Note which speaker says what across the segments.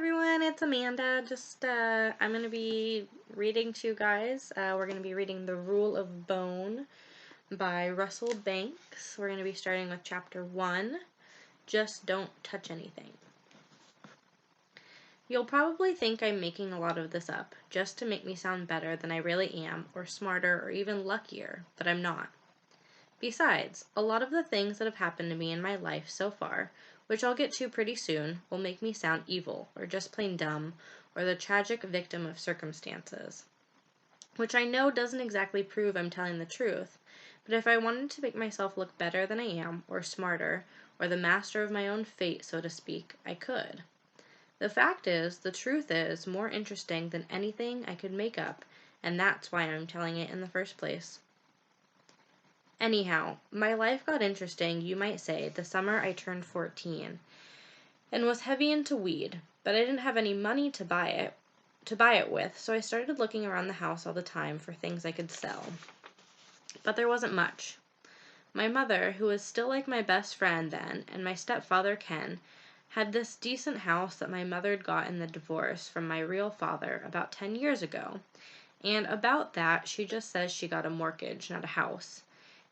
Speaker 1: everyone, it's Amanda. I'm going to be reading to you guys. We're going to be reading The Rule of Bone by Russell Banks. We're going to be starting with chapter 1, Just Don't Touch Anything. You'll probably think I'm making a lot of this up, just to make me sound better than I really am, or smarter, or even luckier, but I'm not. Besides, a lot of the things that have happened to me in my life so far, which I'll get to pretty soon, will make me sound evil, or just plain dumb, or the tragic victim of circumstances. Which I know doesn't exactly prove I'm telling the truth, but if I wanted to make myself look better than I am, or smarter, or the master of my own fate, so to speak, I could. The fact is, the truth is more interesting than anything I could make up, and that's why I'm telling it in the first place. Anyhow, my life got interesting, you might say, the summer I turned 14, and was heavy into weed, but I didn't have any money to buy it with, so I started looking around the house all the time for things I could sell. But there wasn't much. My mother, who was still like my best friend then, and my stepfather Ken, had this decent house that my mother had got in the divorce from my real father about 10 years ago, and about that she just says she got a mortgage, not a house.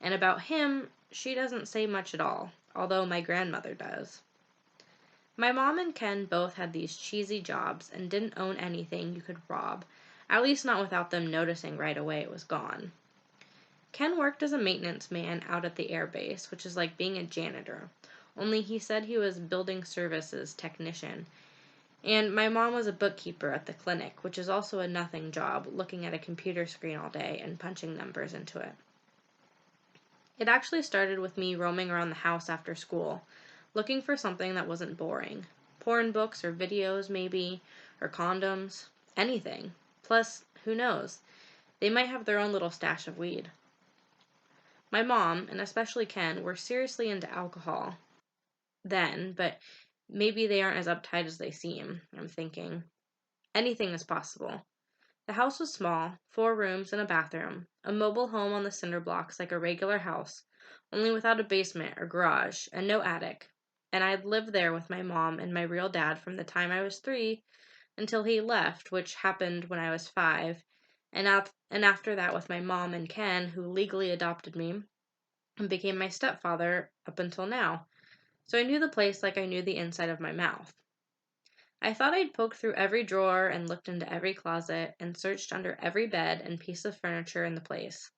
Speaker 1: And about him, she doesn't say much at all, although my grandmother does. My mom and Ken both had these cheesy jobs and didn't own anything you could rob, at least not without them noticing right away it was gone. Ken worked as a maintenance man out at the air base, which is like being a janitor, only he said he was building services technician. And my mom was a bookkeeper at the clinic, which is also a nothing job, looking at a computer screen all day and punching numbers into it. It actually started with me roaming around the house after school, looking for something that wasn't boring. Porn books or videos, maybe, or condoms, anything. Plus, who knows? They might have their own little stash of weed. My mom, and especially Ken, were seriously into alcohol then, but maybe they aren't as uptight as they seem, I'm thinking. Anything is possible. The house was small, 4 rooms and a bathroom, a mobile home on the cinder blocks like a regular house, only without a basement or garage, and no attic. And I'd lived there with my mom and my real dad from the time I was 3 until he left, which happened when I was 5, and after that with my mom and Ken, who legally adopted me and became my stepfather up until now. So I knew the place like I knew the inside of my mouth. I thought I'd poked through every drawer and looked into every closet and searched under every bed and piece of furniture in the place.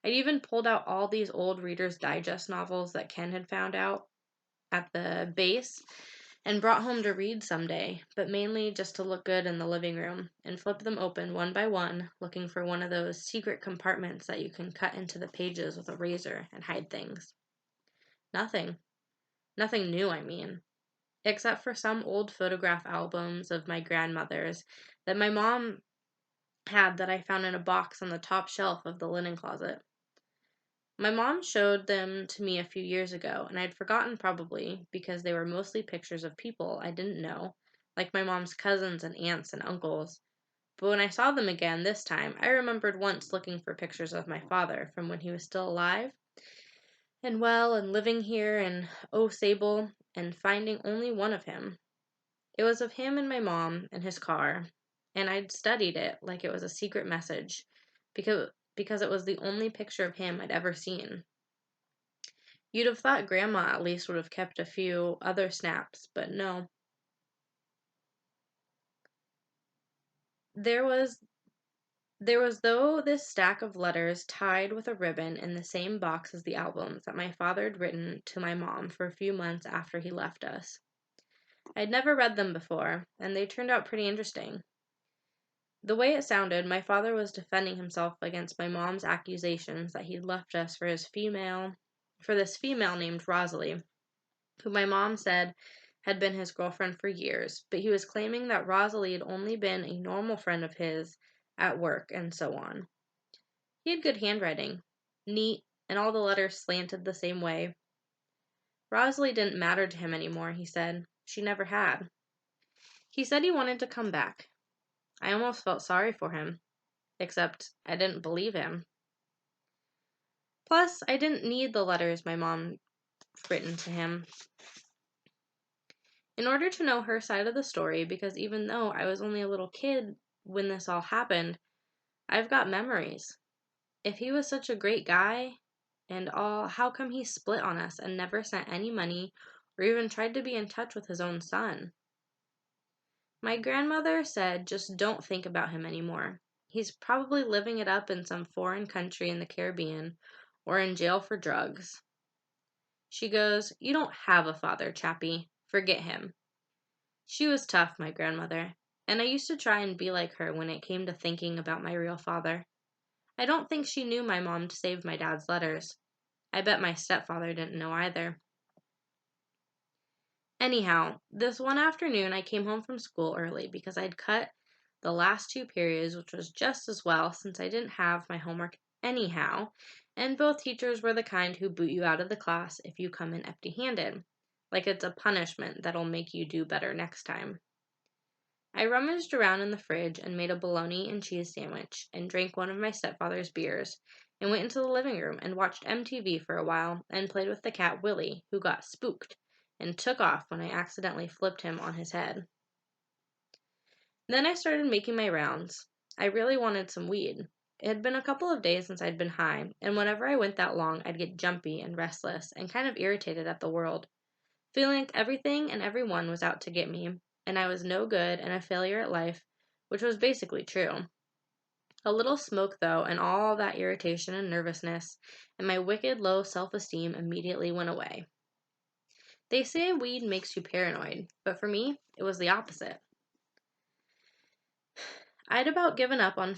Speaker 1: I'd even pulled out all these old Reader's Digest novels that Ken had found out at the base and brought home to read someday, but mainly just to look good in the living room, and flip them open one by one, looking for one of those secret compartments that you can cut into the pages with a razor and hide things. Nothing. Nothing new, I mean. Except for some old photograph albums of my grandmother's that my mom had that I found in a box on the top shelf of the linen closet. My mom showed them to me a few years ago, and I'd forgotten probably because they were mostly pictures of people I didn't know, like my mom's cousins and aunts and uncles. But when I saw them again this time, I remembered once looking for pictures of my father from when he was still alive and well and living here in Sable, and finding only one of him. It was of him and my mom and his car, and I'd studied it like it was a secret message because it was the only picture of him I'd ever seen. You'd have thought Grandma at least would have kept a few other snaps, but no. There was though this stack of letters tied with a ribbon in the same box as the albums that my father had written to my mom for a few months after he left us. I'd never read them before, and they turned out pretty interesting. The way it sounded, my father was defending himself against my mom's accusations that he'd left us for this female named Rosalie, who my mom said had been his girlfriend for years, but he was claiming that Rosalie had only been a normal friend of his at work and so on. He had good handwriting, neat, and all the letters slanted the same way. Rosalie didn't matter to him anymore, he said. She never had. He said he wanted to come back. I almost felt sorry for him, except I didn't believe him. Plus, I didn't need the letters my mom written to him. in order to know her side of the story, because even though I was only a little kid when this all happened, I've got memories. If he was such a great guy and all, how come he split on us and never sent any money or even tried to be in touch with his own son? My grandmother said just don't think about him anymore. He's probably living it up in some foreign country in the Caribbean or in jail for drugs. She goes, "You don't have a father, Chappie. Forget him." She was tough, my grandmother, and I used to try and be like her when it came to thinking about my real father. I don't think she knew my mom saved my dad's letters. I bet my stepfather didn't know either. Anyhow, this one afternoon I came home from school early because I'd cut the last two periods, which was just as well since I didn't have my homework anyhow, and both teachers were the kind who boot you out of the class if you come in empty-handed, like it's a punishment that'll make you do better next time. I rummaged around in the fridge and made a bologna and cheese sandwich and drank one of my stepfather's beers and went into the living room and watched MTV for a while and played with the cat Willie, who got spooked and took off when I accidentally flipped him on his head. Then I started making my rounds. I really wanted some weed. It had been a couple of days since I'd been high, and whenever I went that long, I'd get jumpy and restless and kind of irritated at the world, feeling like everything and everyone was out to get me, and I was no good and a failure at life, which was basically true. A little smoke, though, and all that irritation and nervousness, and my wicked low self-esteem immediately went away. They say weed makes you paranoid, but for me, it was the opposite. I'd about given up on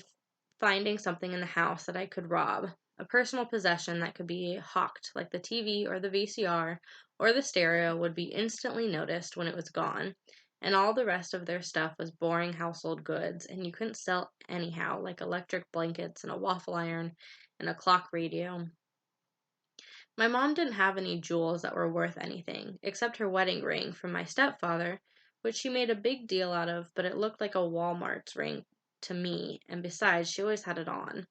Speaker 1: finding something in the house that I could rob, a personal possession that could be hawked, like the TV or the VCR or the stereo would be instantly noticed when it was gone, and all the rest of their stuff was boring household goods, and you couldn't sell anyhow, like electric blankets and a waffle iron and a clock radio. My mom didn't have any jewels that were worth anything, except her wedding ring from my stepfather, which she made a big deal out of, but it looked like a Walmart's ring to me, and besides, she always had it on.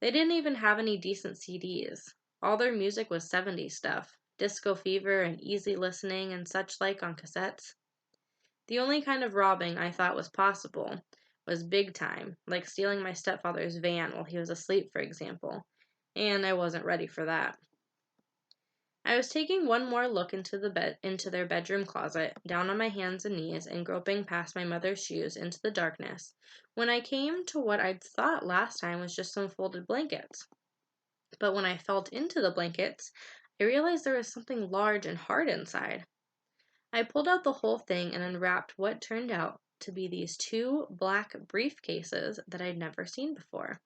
Speaker 1: They didn't even have any decent CDs. All their music was 70s stuff, disco fever and easy listening and such like on cassettes. The only kind of robbing I thought was possible was big time, like stealing my stepfather's van while he was asleep, for example, and I wasn't ready for that. I was taking one more look into their bedroom closet, down on my hands and knees and groping past my mother's shoes into the darkness, when I came to what I'd thought last time was just some folded blankets. But when I felt into the blankets, I realized there was something large and hard inside. I pulled out the whole thing and unwrapped what turned out to be these two black briefcases that I'd never seen before.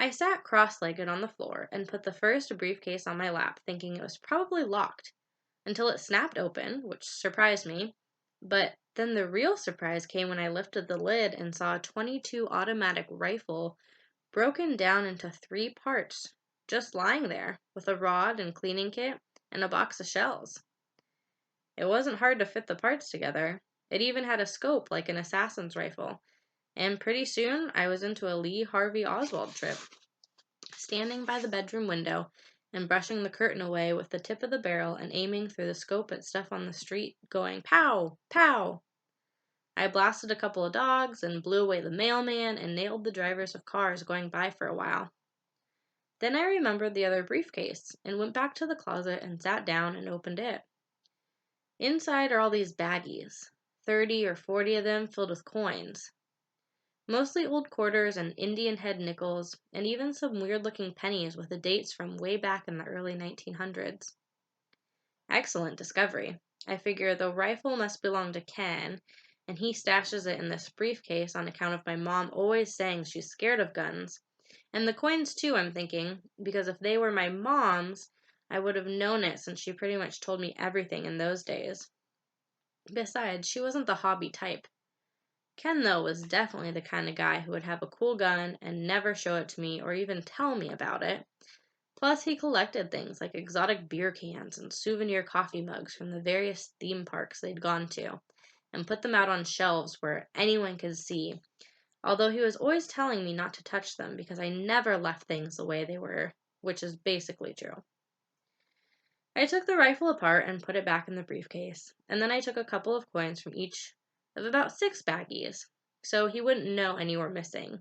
Speaker 1: I sat cross-legged on the floor and put the first briefcase on my lap, thinking it was probably locked, until it snapped open, which surprised me. But then the real surprise came when I lifted the lid and saw a .22 automatic rifle broken down into three parts, just lying there, with a rod and cleaning kit and a box of shells. It wasn't hard to fit the parts together. It even had a scope like an assassin's rifle, and pretty soon I was into a Lee Harvey Oswald trip, standing by the bedroom window and brushing the curtain away with the tip of the barrel and aiming through the scope at stuff on the street, going pow, pow. I blasted a couple of dogs and blew away the mailman and nailed the drivers of cars going by for a while. Then I remembered the other briefcase and went back to the closet and sat down and opened it. Inside are all these baggies, 30 or 40 of them filled with coins. Mostly old quarters and Indian head nickels, and even some weird-looking pennies with the dates from way back in the early 1900s. Excellent discovery. I figure the rifle must belong to Ken, and he stashes it in this briefcase on account of my mom always saying she's scared of guns. And the coins too, I'm thinking, because if they were my mom's, I would have known it since she pretty much told me everything in those days. Besides, she wasn't the hobby type. Ken, though, was definitely the kind of guy who would have a cool gun and never show it to me or even tell me about it. Plus, he collected things like exotic beer cans and souvenir coffee mugs from the various theme parks they'd gone to, and put them out on shelves where anyone could see, although he was always telling me not to touch them because I never left things the way they were, which is basically true. I took the rifle apart and put it back in the briefcase, and then I took a couple of coins from each of about 6 baggies, so he wouldn't know any were missing,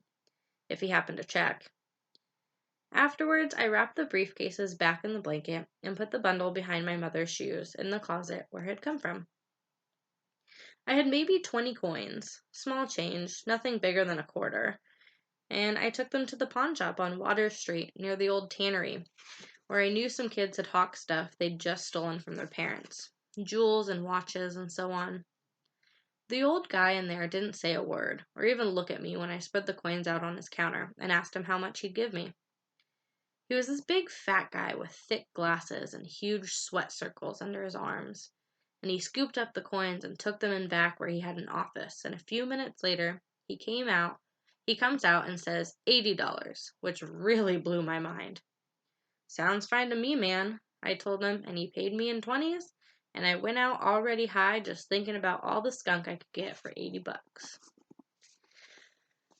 Speaker 1: if he happened to check. Afterwards, I wrapped the briefcases back in the blanket and put the bundle behind my mother's shoes in the closet where it had come from. I had maybe 20 coins, small change, nothing bigger than a quarter, and I took them to the pawn shop on Water Street near the old tannery, where I knew some kids had hawked stuff they'd just stolen from their parents, jewels and watches and so on. The old guy in there didn't say a word, or even look at me when I spread the coins out on his counter and asked him how much he'd give me. He was this big fat guy with thick glasses and huge sweat circles under his arms, and he scooped up the coins and took them in back where he had an office, and a few minutes later he comes out and says $80, which really blew my mind. Sounds fine to me, man, I told him, and he paid me in 20s, and I went out already high just thinking about all the skunk I could get for $80.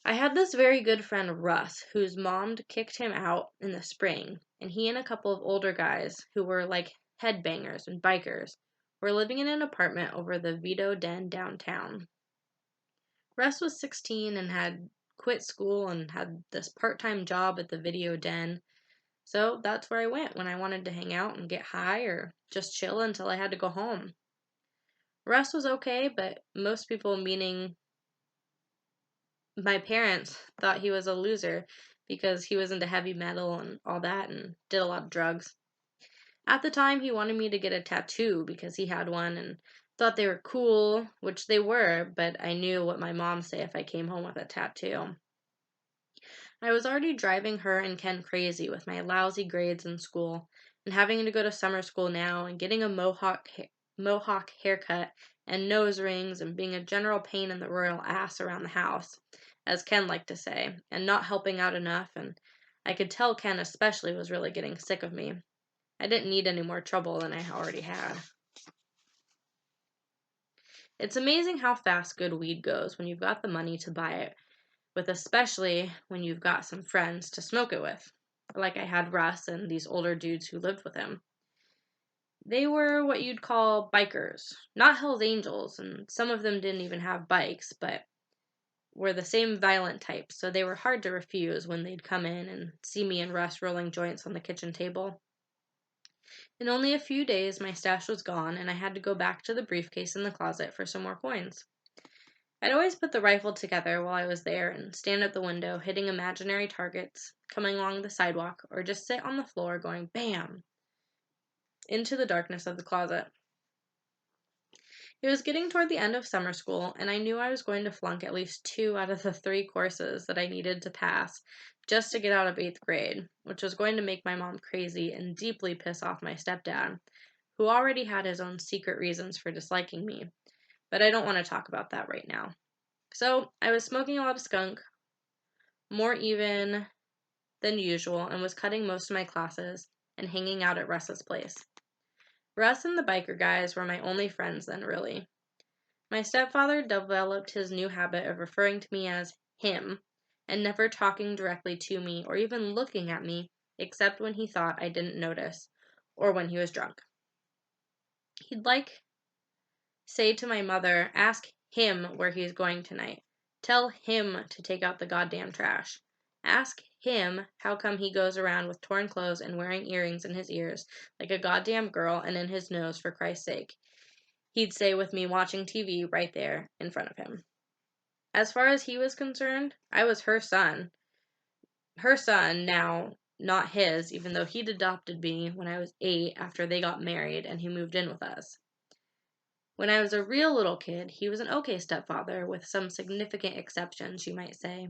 Speaker 1: I had this very good friend, Russ, whose mom kicked him out in the spring, and he and a couple of older guys who were like headbangers and bikers were living in an apartment over the Vito Den downtown. Russ was 16 and had quit school and had this part-time job at the Video Den, so that's where I went when I wanted to hang out and get high or just chill until I had to go home. Russ was okay, but most people, meaning my parents, thought he was a loser because he was into heavy metal and all that and did a lot of drugs. At the time, he wanted me to get a tattoo because he had one and thought they were cool, which they were, but I knew what my mom say if I came home with a tattoo. I was already driving her and Ken crazy with my lousy grades in school and having to go to summer school now and getting a mohawk haircut and nose rings and being a general pain in the royal ass around the house, as Ken liked to say, and not helping out enough, and I could tell Ken especially was really getting sick of me. I didn't need any more trouble than I already had. It's amazing how fast good weed goes when you've got the money to buy it, with especially when you've got some friends to smoke it with, like I had Russ and these older dudes who lived with him. They were what you'd call bikers, not Hells Angels, and some of them didn't even have bikes, but were the same violent types, so they were hard to refuse when they'd come in and see me and Russ rolling joints on the kitchen table. In only a few days, my stash was gone, and I had to go back to the briefcase in the closet for some more coins. I'd always put the rifle together while I was there and stand at the window hitting imaginary targets coming along the sidewalk, or just sit on the floor going BAM! Into the darkness of the closet. It was getting toward the end of summer school, and I knew I was going to flunk at least 2 out of the 3 courses that I needed to pass just to get out of 8th grade, which was going to make my mom crazy and deeply piss off my stepdad, who already had his own secret reasons for disliking me, but I don't want to talk about that right now. So, I was smoking a lot of skunk, more even than usual, and was cutting most of my classes and hanging out at Russ's place. Russ and the biker guys were my only friends then, really. My stepfather developed his new habit of referring to me as him and never talking directly to me or even looking at me except when he thought I didn't notice or when he was drunk. He'd say to my mother, ask him where he's going tonight. Tell him to take out the goddamn trash. Ask him how come he goes around with torn clothes and wearing earrings in his ears like a goddamn girl and in his nose, for Christ's sake. He'd say with me watching TV right there in front of him. As far as he was concerned, I was her son. Her son now, not his, even though he'd adopted me when I was 8 after they got married and he moved in with us. When I was a real little kid, he was an okay stepfather, with some significant exceptions, you might say.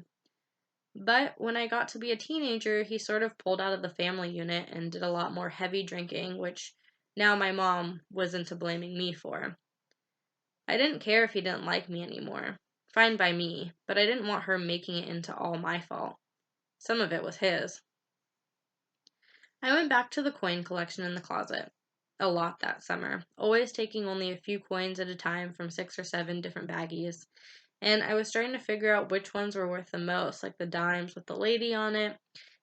Speaker 1: But when I got to be a teenager, he sort of pulled out of the family unit and did a lot more heavy drinking, which now my mom was into blaming me for. I didn't care if he didn't like me anymore. Fine by me, but I didn't want her making it into all my fault. Some of it was his. I went back to the coin collection in the closet. A lot that summer, always taking only a few coins at a time from 6 or 7 different baggies. And I was starting to figure out which ones were worth the most, like the dimes with the lady on it,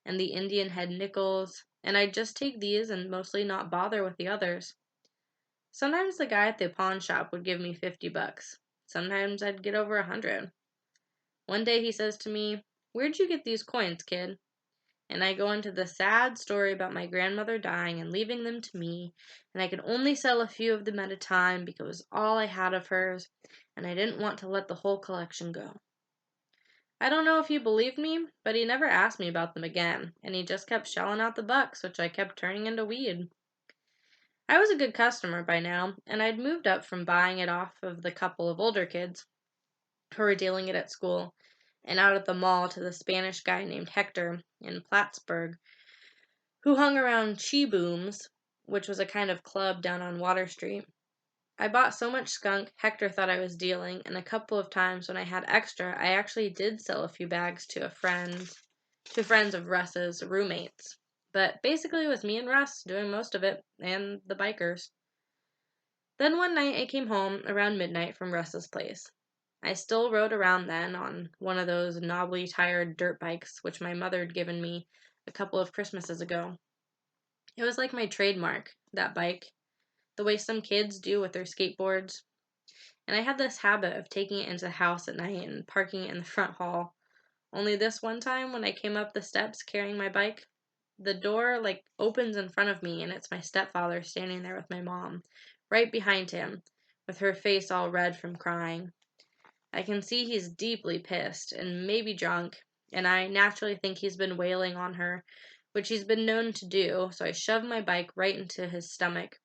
Speaker 1: and the Indian head nickels, and I'd just take these and mostly not bother with the others. Sometimes the guy at the pawn shop would give me $50. Sometimes I'd get over 100. One day he says to me, "Where'd you get these coins, kid?" And I go into the sad story about my grandmother dying and leaving them to me, and I could only sell a few of them at a time because it was all I had of hers, and I didn't want to let the whole collection go. I don't know if he believed me, but he never asked me about them again, and he just kept shelling out the bucks, which I kept turning into weed. I was a good customer by now, and I'd moved up from buying it off of the couple of older kids who were dealing it at school, and out at the mall to the Spanish guy named Hector in Plattsburgh, who hung around Chi Booms, which was a kind of club down on Water Street. I bought so much skunk, Hector thought I was dealing, and a couple of times when I had extra, I actually did sell a few bags to friends of Russ's roommates. But basically it was me and Russ doing most of it, and the bikers. Then one night I came home around midnight from Russ's place. I still rode around then on one of those knobbly tired dirt bikes which my mother had given me a couple of Christmases ago. It was like my trademark, that bike, the way some kids do with their skateboards. And I had this habit of taking it into the house at night and parking it in the front hall. Only this one time when I came up the steps carrying my bike, the door opens in front of me and it's my stepfather standing there with my mom, right behind him, with her face all red from crying. I can see he's deeply pissed and maybe drunk, and I naturally think he's been wailing on her, which he's been known to do, so I shove my bike right into his stomach,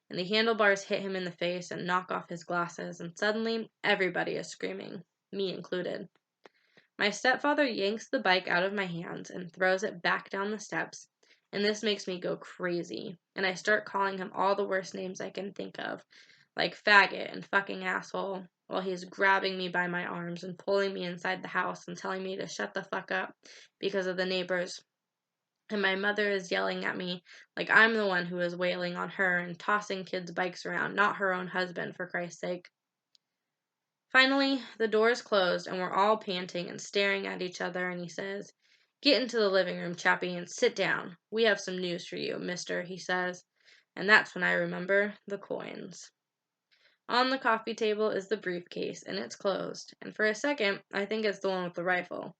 Speaker 1: and the handlebars hit him in the face and knock off his glasses, and suddenly everybody is screaming, me included. My stepfather yanks the bike out of my hands and throws it back down the steps, and this makes me go crazy, and I start calling him all the worst names I can think of, like faggot and fucking asshole, while he's grabbing me by my arms and pulling me inside the house and telling me to shut the fuck up because of the neighbors. And my mother is yelling at me like I'm the one who is wailing on her and tossing kids' bikes around, not her own husband, for Christ's sake. Finally, the doors closed and we're all panting and staring at each other, and he says, "Get into the living room, Chappie, and sit down. We have some news for you, mister," he says. And that's when I remember the coins. On the coffee table is the briefcase, and it's closed, and for a second, I think it's the one with the rifle.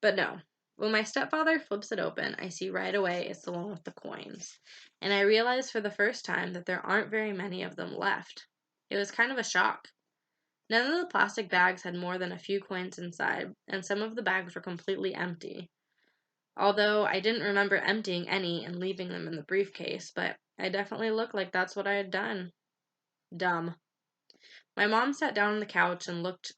Speaker 1: But no. When my stepfather flips it open, I see right away it's the one with the coins, and I realize for the first time that there aren't very many of them left. It was kind of a shock. None of the plastic bags had more than a few coins inside, and some of the bags were completely empty. Although I didn't remember emptying any and leaving them in the briefcase, but I definitely looked like that's what I had done. Dumb. My mom sat down on the couch and looked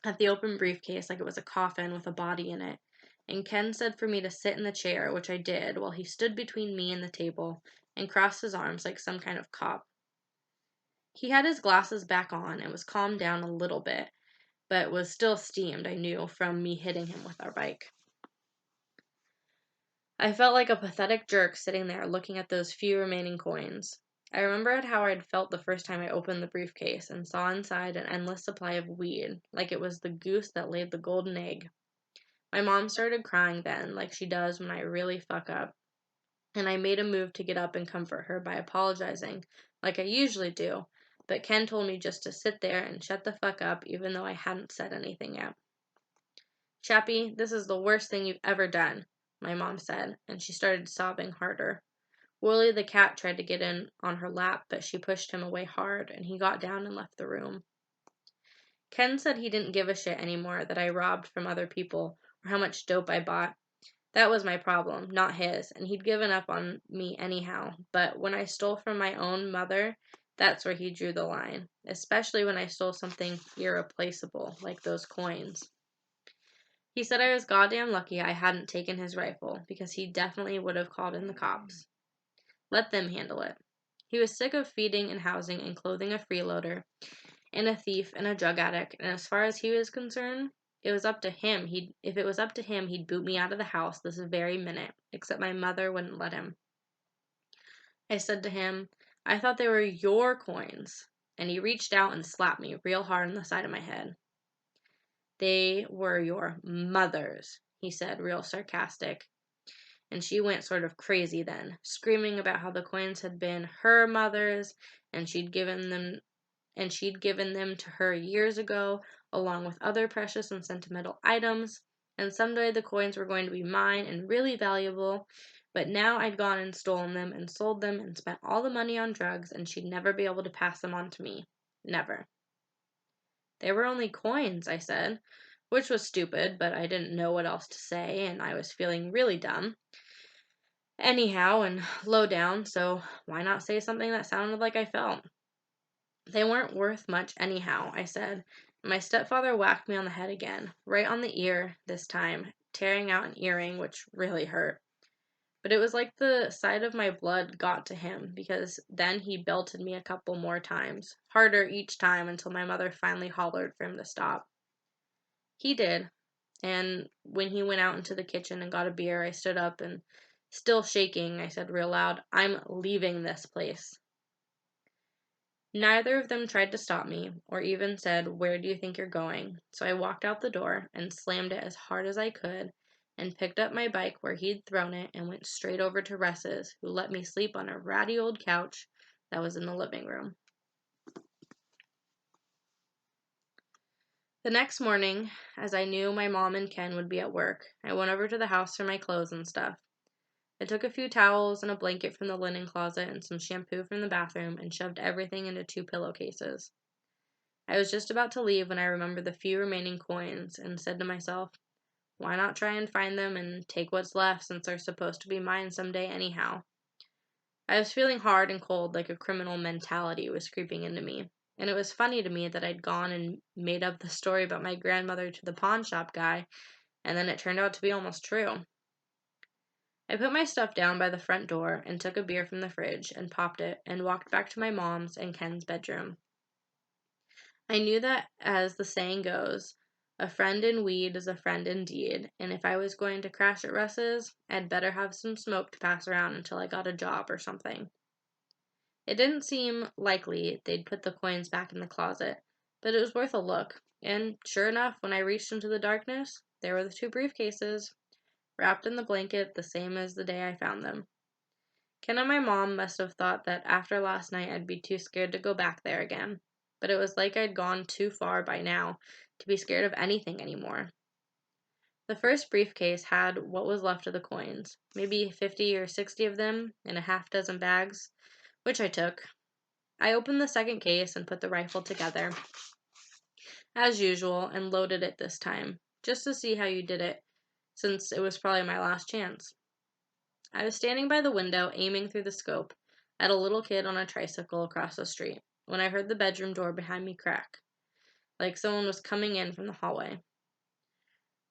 Speaker 1: at the open briefcase like it was a coffin with a body in it, and Ken said for me to sit in the chair, which I did, while he stood between me and the table and crossed his arms like some kind of cop. He had his glasses back on and was calmed down a little bit, but was still steamed, I knew, from me hitting him with our bike. I felt like a pathetic jerk sitting there looking at those few remaining coins. I remembered how I'd felt the first time I opened the briefcase and saw inside an endless supply of weed, like it was the goose that laid the golden egg. My mom started crying then, like she does when I really fuck up, and I made a move to get up and comfort her by apologizing, like I usually do, but Ken told me just to sit there and shut the fuck up even though I hadn't said anything yet. "Chappie, this is the worst thing you've ever done," my mom said, and she started sobbing harder. Wooly the cat tried to get in on her lap, but she pushed him away hard, and he got down and left the room. Ken said he didn't give a shit anymore that I robbed from other people or how much dope I bought. That was my problem, not his, and he'd given up on me anyhow, but when I stole from my own mother, that's where he drew the line, especially when I stole something irreplaceable, like those coins. He said I was goddamn lucky I hadn't taken his rifle, because he definitely would have called in the cops. Let them handle it. He was sick of feeding and housing and clothing a freeloader, and a thief and a drug addict, and as far as he was concerned, if it was up to him, he'd boot me out of the house this very minute, except my mother wouldn't let him. I said to him, "I thought they were your coins," and he reached out and slapped me real hard on the side of my head. "They were your mother's," he said, real sarcastic. and she went sort of crazy then, screaming about how the coins had been her mother's and she'd given them to her years ago, along with other precious and sentimental items, and someday the coins were going to be mine and really valuable, but now I'd gone and stolen them and sold them and spent all the money on drugs, and she'd never be able to pass them on to me. Never. They were only coins, I said, which was stupid, but I didn't know what else to say, and I was feeling really dumb. Anyhow, and low down, so why not say something that sounded like I felt? They weren't worth much anyhow, I said. My stepfather whacked me on the head again, right on the ear this time, tearing out an earring, which really hurt. But it was like the side of my blood got to him, because then he belted me a couple more times, harder each time until my mother finally hollered for him to stop. He did, and when he went out into the kitchen and got a beer, I stood up and, still shaking, I said real loud, "I'm leaving this place." Neither of them tried to stop me, or even said, "Where do you think you're going?" So I walked out the door and slammed it as hard as I could and picked up my bike where he'd thrown it and went straight over to Russ's, who let me sleep on a ratty old couch that was in the living room. The next morning, as I knew my mom and Ken would be at work, I went over to the house for my clothes and stuff. I took a few towels and a blanket from the linen closet and some shampoo from the bathroom and shoved everything into 2 pillowcases. I was just about to leave when I remembered the few remaining coins and said to myself, why not try and find them and take what's left since they're supposed to be mine someday anyhow? I was feeling hard and cold, like a criminal mentality was creeping into me, and it was funny to me that I'd gone and made up the story about my grandmother to the pawn shop guy, and then it turned out to be almost true. I put my stuff down by the front door and took a beer from the fridge and popped it and walked back to my mom's and Ken's bedroom. I knew that, as the saying goes, a friend in weed is a friend indeed, and if I was going to crash at Russ's, I'd better have some smoke to pass around until I got a job or something. It didn't seem likely they'd put the coins back in the closet, but it was worth a look, and sure enough, when I reached into the darkness, there were the 2 briefcases, wrapped in the blanket the same as the day I found them. Ken and my mom must have thought that after last night I'd be too scared to go back there again, but it was like I'd gone too far by now to be scared of anything anymore. The first briefcase had what was left of the coins, maybe 50 or 60 of them in a half dozen bags, which I took. I opened the second case and put the rifle together, as usual, and loaded it this time, just to see how you did it, since it was probably my last chance. I was standing by the window, aiming through the scope at a little kid on a tricycle across the street, when I heard the bedroom door behind me crack, like someone was coming in from the hallway.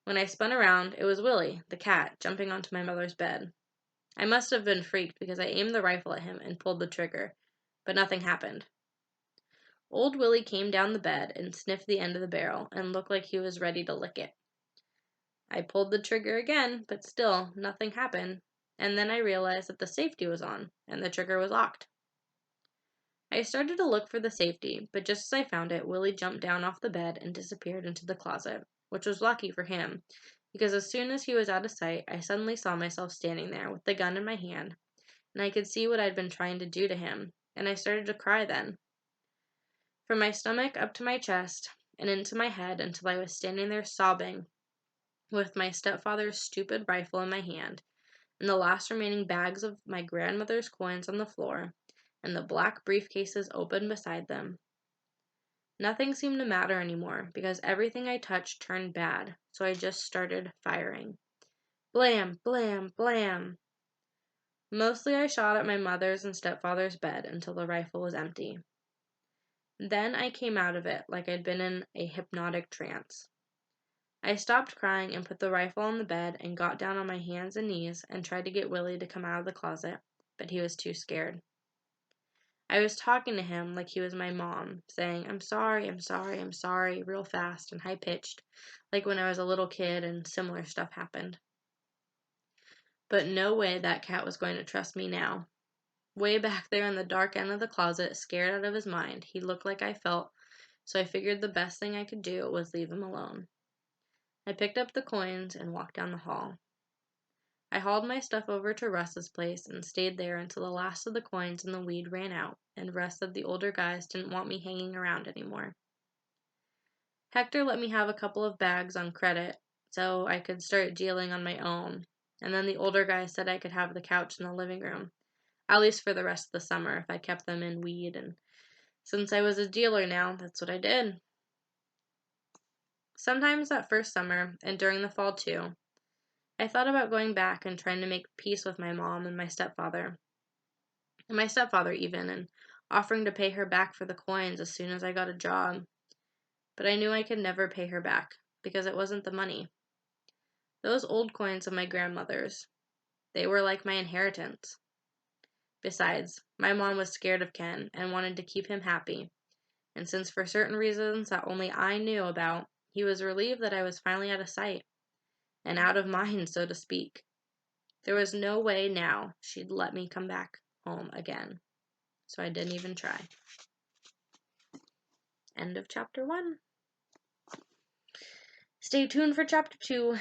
Speaker 1: When I spun around, it was Willie, the cat, jumping onto my mother's bed. I must have been freaked because I aimed the rifle at him and pulled the trigger, but nothing happened. Old Willie came down the bed and sniffed the end of the barrel and looked like he was ready to lick it. I pulled the trigger again, but still nothing happened, and then I realized that the safety was on and the trigger was locked. I started to look for the safety, but just as I found it, Willie jumped down off the bed and disappeared into the closet, which was lucky for him, because as soon as he was out of sight, I suddenly saw myself standing there with the gun in my hand, and I could see what I'd been trying to do to him, and I started to cry then. From my stomach up to my chest and into my head until I was standing there sobbing with my stepfather's stupid rifle in my hand and the last remaining bags of my grandmother's coins on the floor and the black briefcases open beside them. Nothing seemed to matter anymore because everything I touched turned bad, so I just started firing. Blam, blam, blam. Mostly I shot at my mother's and stepfather's bed until the rifle was empty. Then I came out of it like I'd been in a hypnotic trance. I stopped crying and put the rifle on the bed and got down on my hands and knees and tried to get Willie to come out of the closet, but he was too scared. I was talking to him like he was my mom, saying, I'm sorry, I'm sorry, I'm sorry, real fast and high-pitched, like when I was a little kid and similar stuff happened. But no way that cat was going to trust me now. Way back there in the dark end of the closet, scared out of his mind, he looked like I felt, so I figured the best thing I could do was leave him alone. I picked up the coins and walked down the hall. I hauled my stuff over to Russ's place and stayed there until the last of the coins and the weed ran out, and Russ said the older guys didn't want me hanging around anymore. Hector let me have a couple of bags on credit so I could start dealing on my own, and then the older guys said I could have the couch in the living room, at least for the rest of the summer if I kept them in weed, and since I was a dealer now, that's what I did. Sometimes that first summer, and during the fall too, I thought about going back and trying to make peace with my mom and my stepfather even, and offering to pay her back for the coins as soon as I got a job. But I knew I could never pay her back, because it wasn't the money. Those old coins of my grandmother's, they were like my inheritance. Besides, my mom was scared of Ken and wanted to keep him happy, and since for certain reasons that only I knew about, he was relieved that I was finally out of sight, and out of mind, so to speak. There was no way now she'd let me come back home again, so I didn't even try. End of chapter 1. Stay tuned for chapter 2.